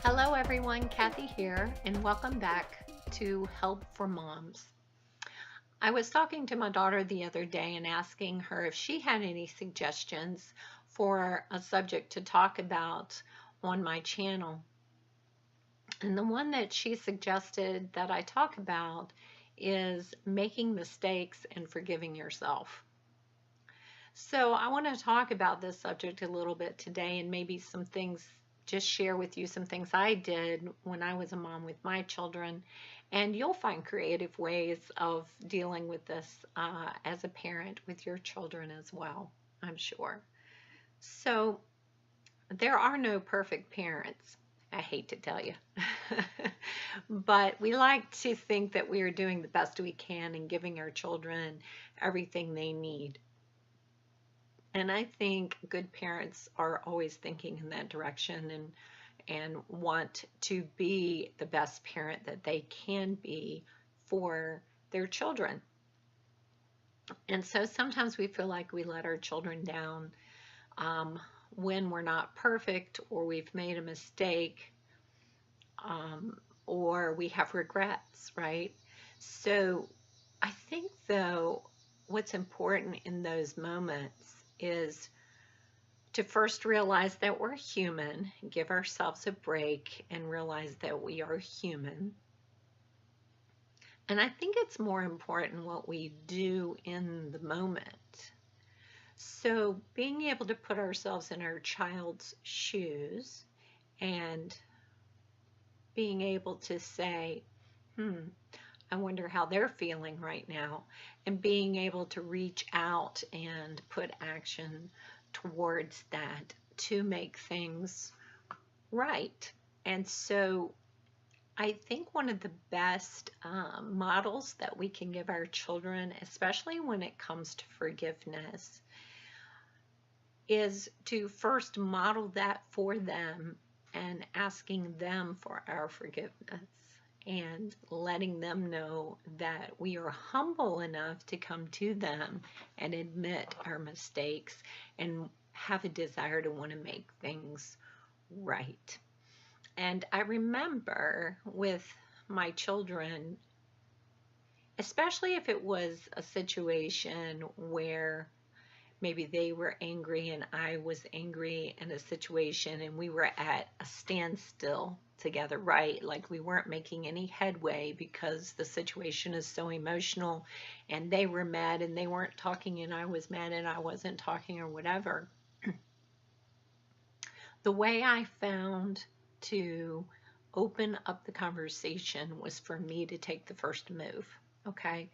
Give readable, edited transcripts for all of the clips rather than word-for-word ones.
Hello everyone, Kathy here, and welcome back to Help for Moms. I was talking to my daughter the other day and asking her if she had any suggestions for a subject to talk about on my channel. And the one that she suggested that I talk about is making mistakes and forgiving yourself. So I want to talk about this subject a little bit today and maybe some things, just share with you some things I did when I was a mom with my children. And you'll find creative ways of dealing with this as a parent with your children as well, I'm sure. So there are no perfect parents. I hate to tell you. But we like to think that we are doing the best we can and giving our children everything they need. And I think good parents are always thinking in that direction and want to be the best parent that they can be for their children. And so sometimes we feel like we let our children down um, when we're not perfect or we've made a mistake um, or we have regrets, right? So I think, though, what's important in those moments is to first realize that we're human, give ourselves a break, and realize that we are human. And I think it's more important what we do in the moment. So, being able to put ourselves in our child's shoes and being able to say, I wonder how they're feeling right now, and being able to reach out and put action towards that to make things right. And so I think one of the best models that we can give our children, especially when it comes to forgiveness, is to first model that for them and asking them for our forgiveness and letting them know that we are humble enough to come to them and admit our mistakes and have a desire to want to make things right. And I remember with my children, especially if it was a situation where maybe they were angry and I was angry in a situation and we were at a standstill together, right? Like we weren't making any headway because the situation is so emotional and they were mad and they weren't talking and I was mad and I wasn't talking or whatever. The way I found to open up the conversation was for me to take the first move. Okay.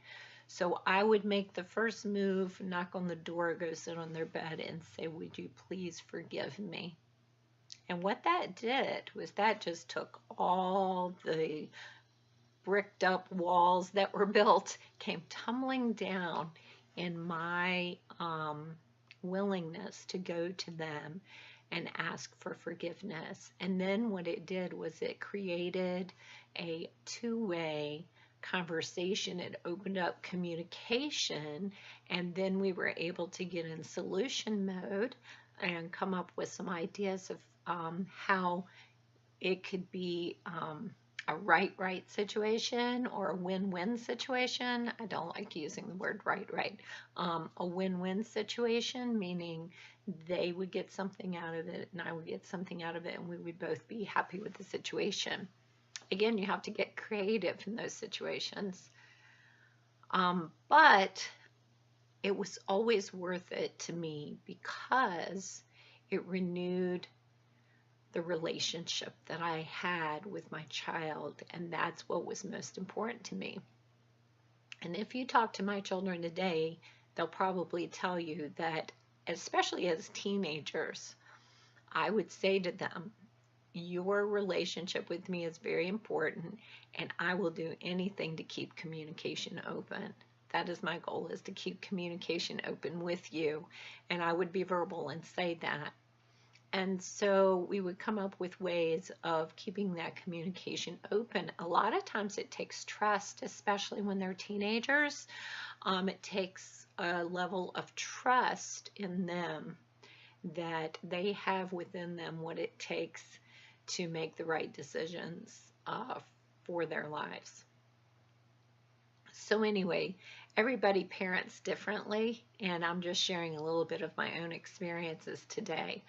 So I would make the first move, knock on the door, go sit on their bed, and say, "Would you please forgive me?" And what that did was that just took all the bricked up walls that were built, came tumbling down in my willingness to go to them and ask for forgiveness. And then what it did was it created a two-way conversation. It opened up communication, and then we were able to get in solution mode and come up with some ideas of how it could be a right situation or a win-win situation. I don't like using the word right. A win-win situation, meaning they would get something out of it and I would get something out of it and we would both be happy with the situation. Again, you have to get creative in those situations. But it was always worth it to me because it renewed the relationship that I had with my child, and that's what was most important to me. And if you talk to my children today, they'll probably tell you that, especially as teenagers, I would say to them, your relationship with me is very important, and I will do anything to keep communication open. That is my goal, is to keep communication open with you, and I would be verbal and say that. And so we would come up with ways of keeping that communication open. A lot of times it takes trust, especially when they're teenagers. It takes a level of trust in them that they have within them what it takes to make the right decisions for their lives. So anyway, everybody parents differently, and I'm just sharing a little bit of my own experiences today.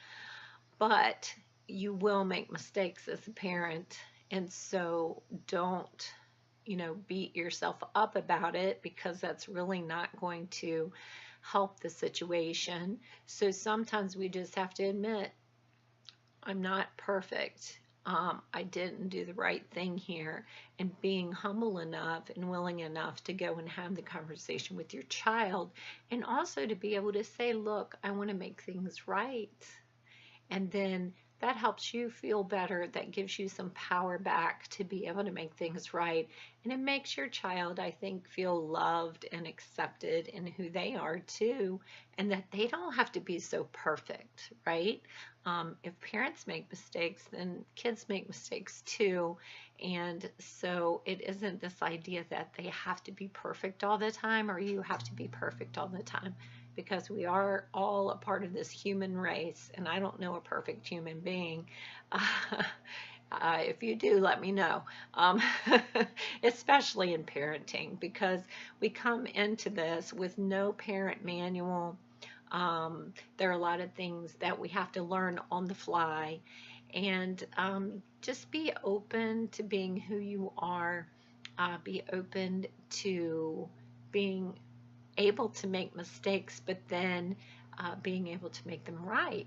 But you will make mistakes as a parent, and so don't, beat yourself up about it, because that's really not going to help the situation. So sometimes we just have to admit, I'm not perfect. I didn't do the right thing here. And being humble enough and willing enough to go and have the conversation with your child, and also to be able to say, look, I want to make things right. And then that helps you feel better. That gives you some power back to be able to make things right. And it makes your child, I think, feel loved and accepted in who they are too, and that they don't have to be so perfect, right? If parents make mistakes, then kids make mistakes too. And so it isn't this idea that they have to be perfect all the time, or you have to be perfect all the time, because we are all a part of this human race, and I don't know a perfect human being. If you do, let me know, especially in parenting, because we come into this with no parent manual. There are a lot of things that we have to learn on the fly, and just be open to being who you are. Be open to being able to make mistakes, but then being able to make them right,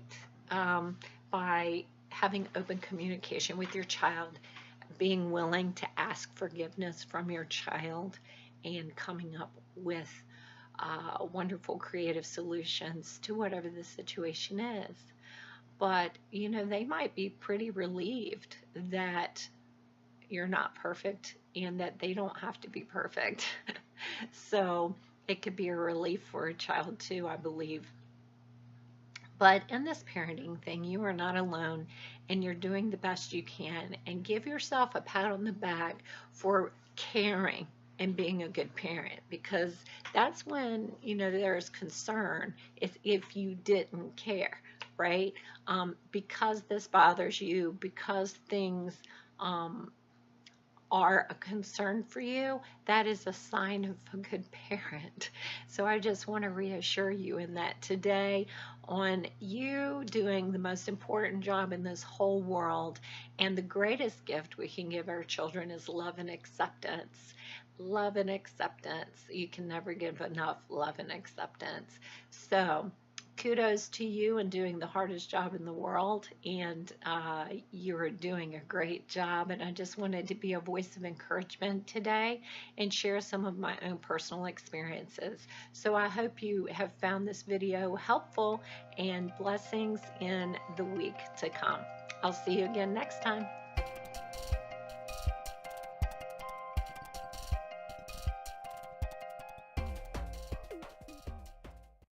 by having open communication with your child, being willing to ask forgiveness from your child, and coming up with wonderful creative solutions to whatever the situation is. But, they might be pretty relieved that you're not perfect and that they don't have to be perfect. So it could be a relief for a child too, I believe. But in this parenting thing, you are not alone, and you're doing the best you can. And give yourself a pat on the back for caring and being a good parent, because that's when, there's concern if you didn't care, right? Because this bothers you, because things are a concern for you, that is a sign of a good parent. So I just want to reassure you in that today, on you doing the most important job in this whole world. And the greatest gift we can give our children is love and acceptance. Love and acceptance. You can never give enough love and acceptance. So kudos to you in doing the hardest job in the world, and you're doing a great job. And I just wanted to be a voice of encouragement today and share some of my own personal experiences. So I hope you have found this video helpful, and blessings in the week to come. I'll see you again next time.